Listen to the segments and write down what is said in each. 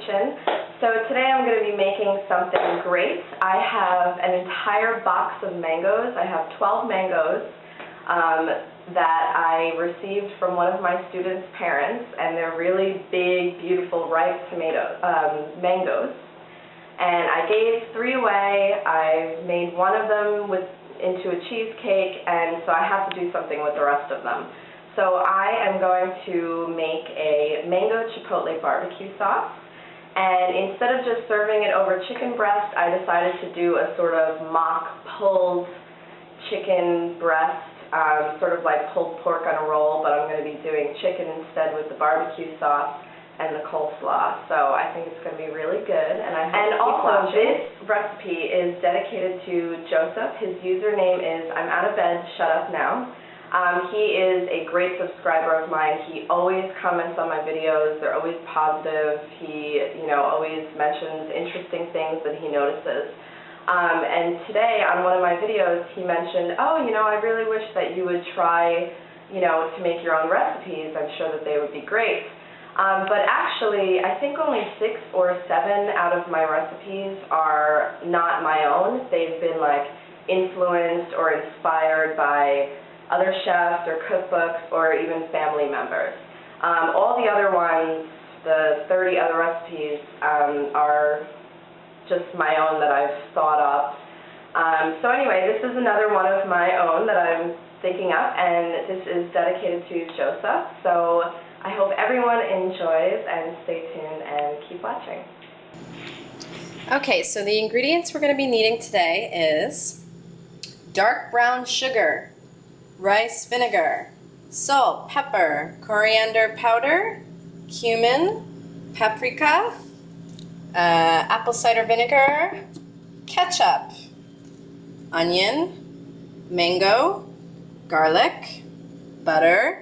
kitchen. So today I'm going to be making something great. I have an entire box of mangoes. I have 12 mangoes that I received from one of my students' parents, and they're really big, beautiful, ripe mangoes. And I gave 3 away. I made one of them into a cheesecake, and so I have to do something with the rest of them. So I am going to make a Mango Chipotle BBQ Sauce, and instead of just serving it over chicken breast, I decided to do a sort of mock pulled chicken breast, sort of like pulled pork on a roll, but I'm going to be doing chicken instead with the barbecue sauce and the coleslaw. So I think it's going to be really good. And also, this recipe is dedicated to Joseph. His username is I'm out of bed, shut up now. He is a great subscriber of mine. He always comments on my videos. They're always positive. He, always mentions interesting things that he notices. And today on one of my videos, he mentioned, oh, I really wish that you would try, to make your own recipes. I'm sure that they would be great. But actually, I think only 6 or 7 out of my recipes are not my own. They've been influenced or inspired by other chefs or cookbooks or even family members. All the other ones, the 30 other recipes, are just my own that I've thought up. So anyway, this is another one of my own that I'm thinking up, and this is dedicated to Joseph. So I hope everyone enjoys, and stay tuned and keep watching. Okay, so the ingredients we're going to be needing today is dark brown sugar, rice vinegar, salt, pepper, coriander powder, cumin, paprika, apple cider vinegar, ketchup, onion, mango, garlic, butter,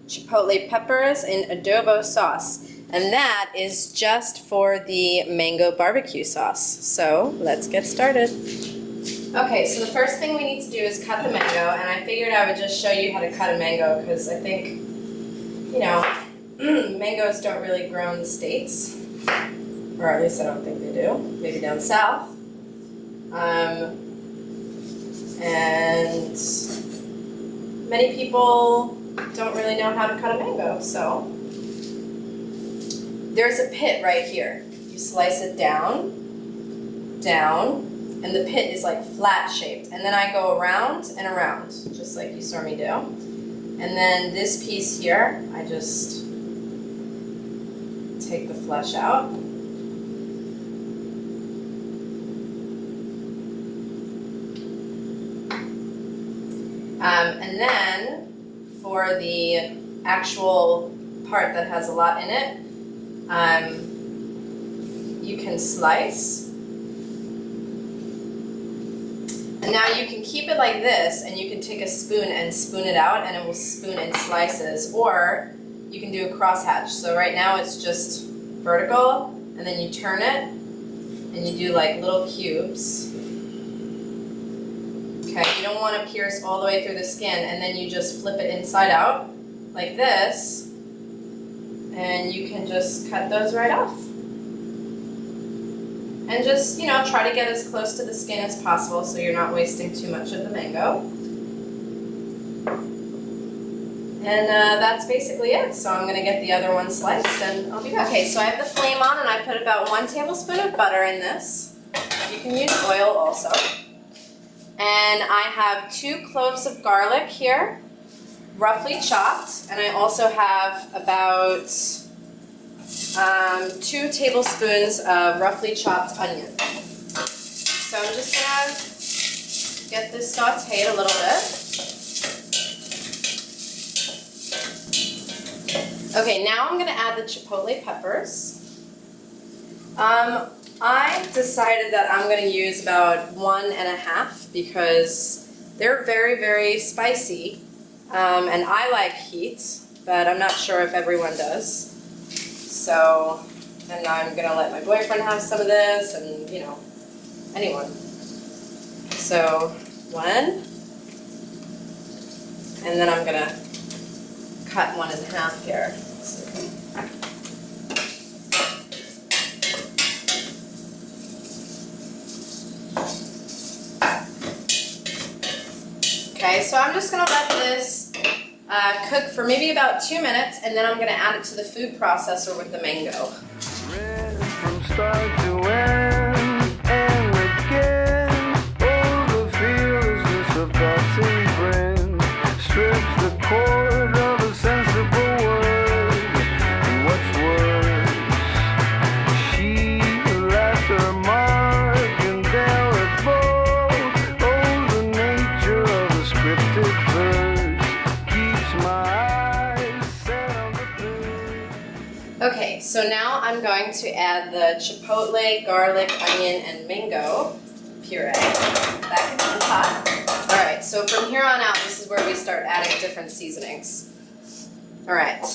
chipotle peppers, and adobo sauce. And that is just for the mango barbecue sauce. So let's get started. Okay, so the first thing we need to do is cut the mango, and I figured I would just show you how to cut a mango because I think, mangoes don't really grow in the States, or at least I don't think they do, maybe down south. And many people don't really know how to cut a mango, so there's a pit right here. You slice it down, and the pit is flat shaped, and then I go around and around, just like you saw me do. And then this piece here, I just take the flesh out. And then for the actual part that has a lot in it, you can slice. And now you can keep it like this, and you can take a spoon and spoon it out, and it will spoon in slices, or you can do a crosshatch. So right now it's just vertical, and then you turn it, and you do little cubes. Okay, you don't want to pierce all the way through the skin, and then you just flip it inside out, like this, and you can just cut those right off. And just, try to get as close to the skin as possible so you're not wasting too much of the mango. And that's basically it. So I'm going to get the other one sliced and I'll be back. Okay, so I have the flame on and I put about 1 tablespoon of butter in this. You can use oil also. And I have 2 cloves of garlic here, roughly chopped. And I also have about 2 tablespoons of roughly chopped onion. So I'm just gonna get this sauteed a little bit. Okay, now I'm gonna add the chipotle peppers. I decided that I'm gonna use about 1.5 because they're very, very spicy. And I like heat, but I'm not sure if everyone does. So, and I'm gonna let my boyfriend have some of this, and anyone. So 1, and then I'm gonna cut 1 in half here. So Okay, so I'm just gonna let this cook for maybe about 2 minutes, and then I'm gonna add it to the food processor with the mango. From start to end and again, oh, the fearlessness of thoughts and friends strips the cord of a sensible word. And what's worse, she left her mark indelible. Oh, the nature of the scripted verse keeps my eyes set on the page. Okay, so now I'm going to add the chipotle, garlic, onion, and mango puree back into the pot. Alright, so from here on out, this is where we start adding different seasonings. Alright,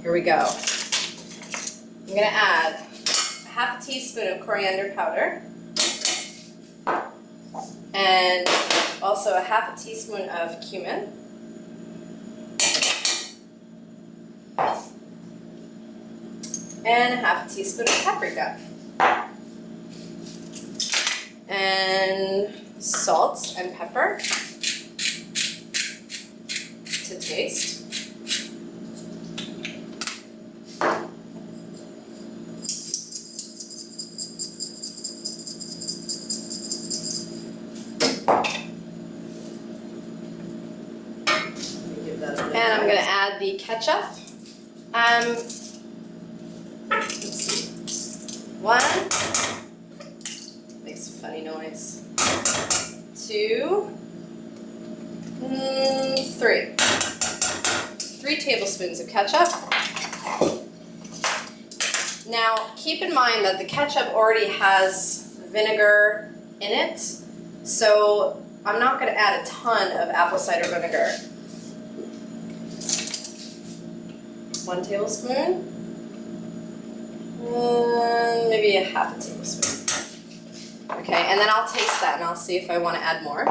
here we go. I'm gonna add a half a teaspoon of coriander powder and also a half a teaspoon of cumin. And a half a teaspoon of paprika. And salt and pepper to taste. And I'm gonna add the ketchup. Let's see. 1, makes a funny noise. 2, 3. 3 tablespoons of ketchup. Now, keep in mind that the ketchup already has vinegar in it, so I'm not going to add a ton of apple cider vinegar. 1 tablespoon. Maybe a half a tablespoon. Okay, and then I'll taste that and I'll see if I want to add more.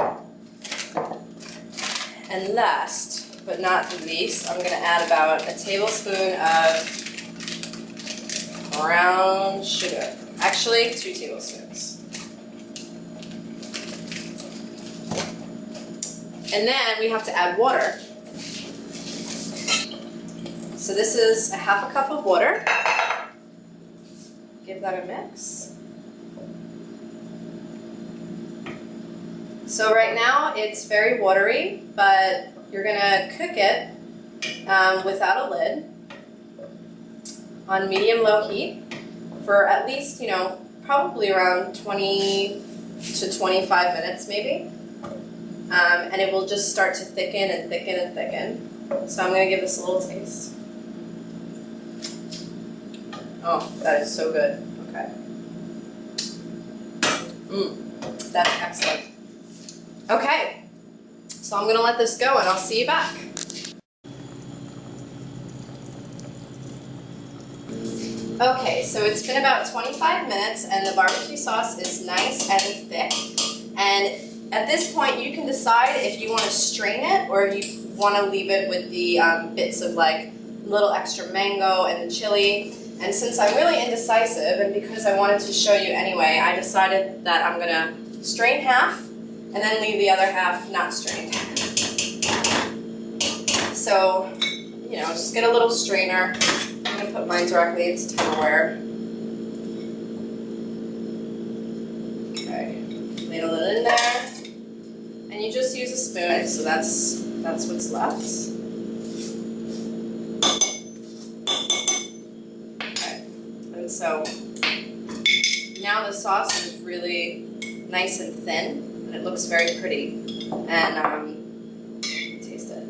And last but not least, I'm going to add about a tablespoon of brown sugar. Actually, 2 tablespoons. And then we have to add water. So this is a half a cup of water. Give that a mix. So right now it's very watery, but you're gonna cook it without a lid on medium-low heat for at least, probably around 20 to 25 minutes maybe. And it will just start to thicken and thicken and thicken. So I'm gonna give this a little taste. Oh, that is so good. Okay. That's excellent. Okay, so I'm gonna let this go and I'll see you back. Okay, so it's been about 25 minutes and the barbecue sauce is nice and thick. And at this point you can decide if you want to strain it or if you want to leave it with the bits of like little extra mango and the chili. And since I'm really indecisive and because I wanted to show you anyway, I decided that I'm gonna strain half and then leave the other half not strained. So, just get a little strainer. I'm gonna put mine directly into Tupperware. Okay, ladle it in there. And you just use a spoon, so that's what's left. So now the sauce is really nice and thin and it looks very pretty. And taste it.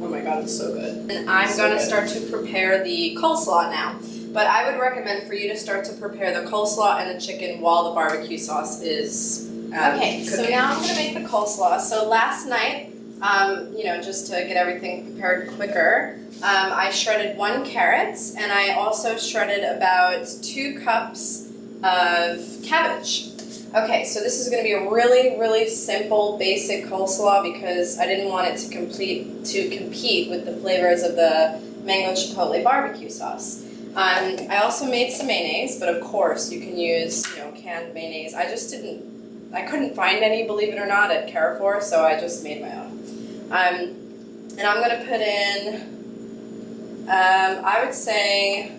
Oh my god, it's so good. And I'm going to start to prepare the coleslaw now. But I would recommend for you to start to prepare the coleslaw and the chicken while the barbecue sauce is cooking. So now I'm going to make the coleslaw. So last night, just to get everything prepared quicker, I shredded 1 carrot and I also shredded about 2 cups of cabbage. Okay, so this is going to be a really, really simple, basic coleslaw because I didn't want it to compete with the flavors of the Mango Chipotle BBQ Sauce. I also made some mayonnaise, but of course you can use, canned mayonnaise. I just didn't I couldn't find any, believe it or not, at Carrefour, so I just made my own. And I'm gonna put in, I would say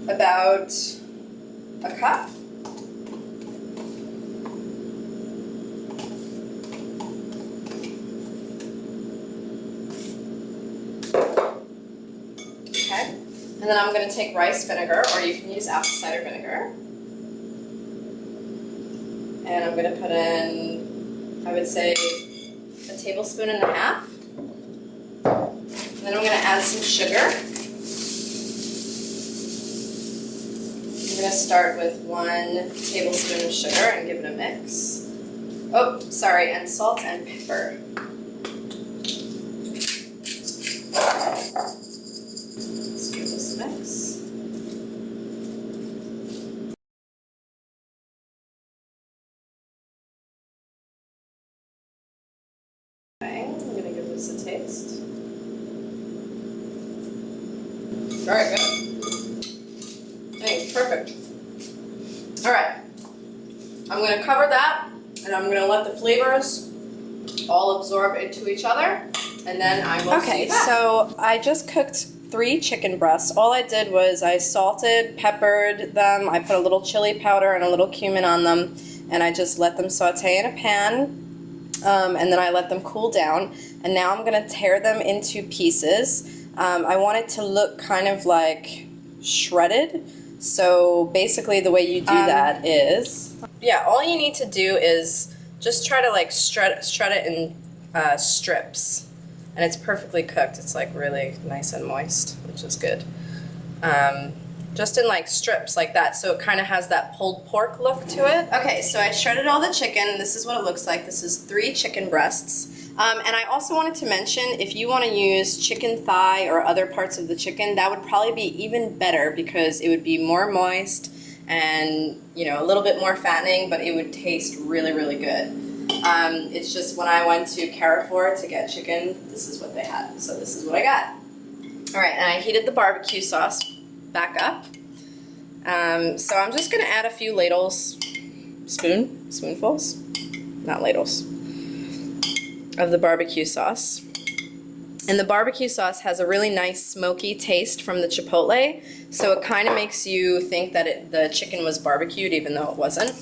about a cup. Okay, and then I'm gonna take rice vinegar, or you can use apple cider vinegar. And I'm gonna put in, I would say, a tablespoon and a half. And then I'm gonna add some sugar. I'm gonna start with 1 tablespoon of sugar and give it a mix. Oh, sorry, and salt and pepper. Let's give this a mix. Okay, I'm gonna give this a taste. Very good. Hey, perfect. All right, I'm gonna cover that, and I'm gonna let the flavors all absorb into each other, and then I will. Okay, so I just cooked 3 chicken breasts. All I did was I salted, peppered them. I put a little chili powder and a little cumin on them, and I just let them saute in a pan. And then I let them cool down, and now I'm gonna tear them into pieces. I want it to look kind of like shredded, so basically the way you do that is, yeah, all you need to do is just try to like shred it in strips, and it's perfectly cooked. It's like really nice and moist, which is good. Just in like strips like that, so it kind of has that pulled pork look to it. Okay, so I shredded all the chicken. This is what it looks like. This is 3 chicken breasts. And I also wanted to mention, if you want to use chicken thigh or other parts of the chicken, that would probably be even better because it would be more moist and, you know, a little bit more fattening, but it would taste really, really good. It's just when I went to Carrefour to get chicken, this is what they had. So this is what I got. All right, and I heated the barbecue sauce back up. So I'm just gonna add a few ladles, spoonfuls, not ladles, of the barbecue sauce. And the barbecue sauce has a really nice smoky taste from the chipotle, so it kind of makes you think that the chicken was barbecued even though it wasn't.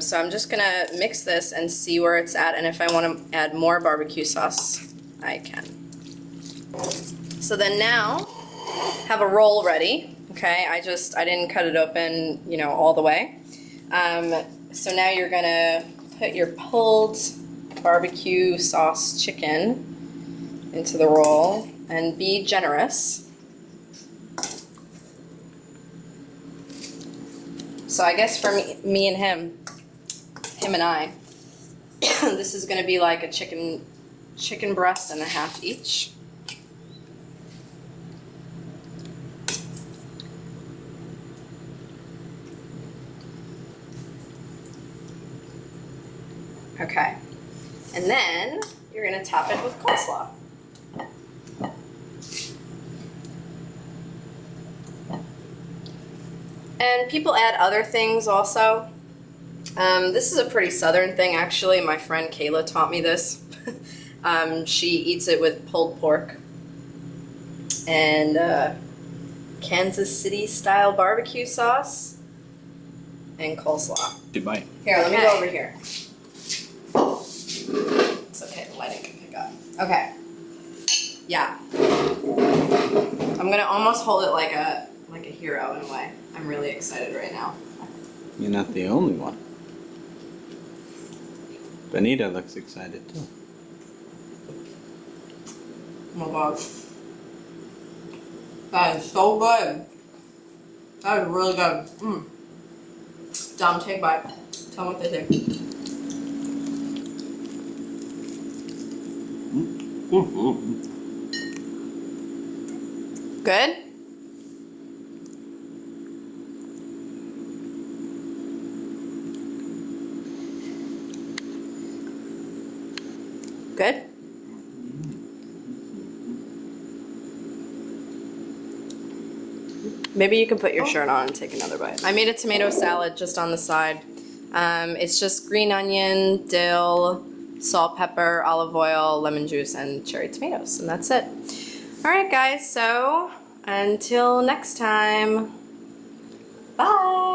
So I'm just gonna mix this and see where it's at, and if I want to add more barbecue sauce, I can. So then now, have a roll ready. Okay, I didn't cut it open, you know, all the way. So now you're gonna put your pulled barbecue sauce chicken into the roll and be generous. So I guess for me and him and I, this is gonna be like a chicken breast and a half each. Okay, and then you're gonna top it with coleslaw. And people add other things also. This is a pretty southern thing, actually. My friend Kayla taught me this. She eats it with pulled pork and Kansas City style barbecue sauce and coleslaw. Good bite. Here, let me go over here. It's okay, the lighting can pick up. Okay. Yeah. I'm gonna almost hold it like a hero in a way. I'm really excited right now. You're not the only one. Benita looks excited too. Oh my gosh. That is so good. That is really good. Dom, take a bite. Tell them what they think. Good? Good? Maybe you can put your shirt on and take another bite. I made a tomato salad just on the side. It's just green onion, dill, salt, pepper, olive oil, lemon juice, and cherry tomatoes, and that's it. Alright guys, so until next time, bye!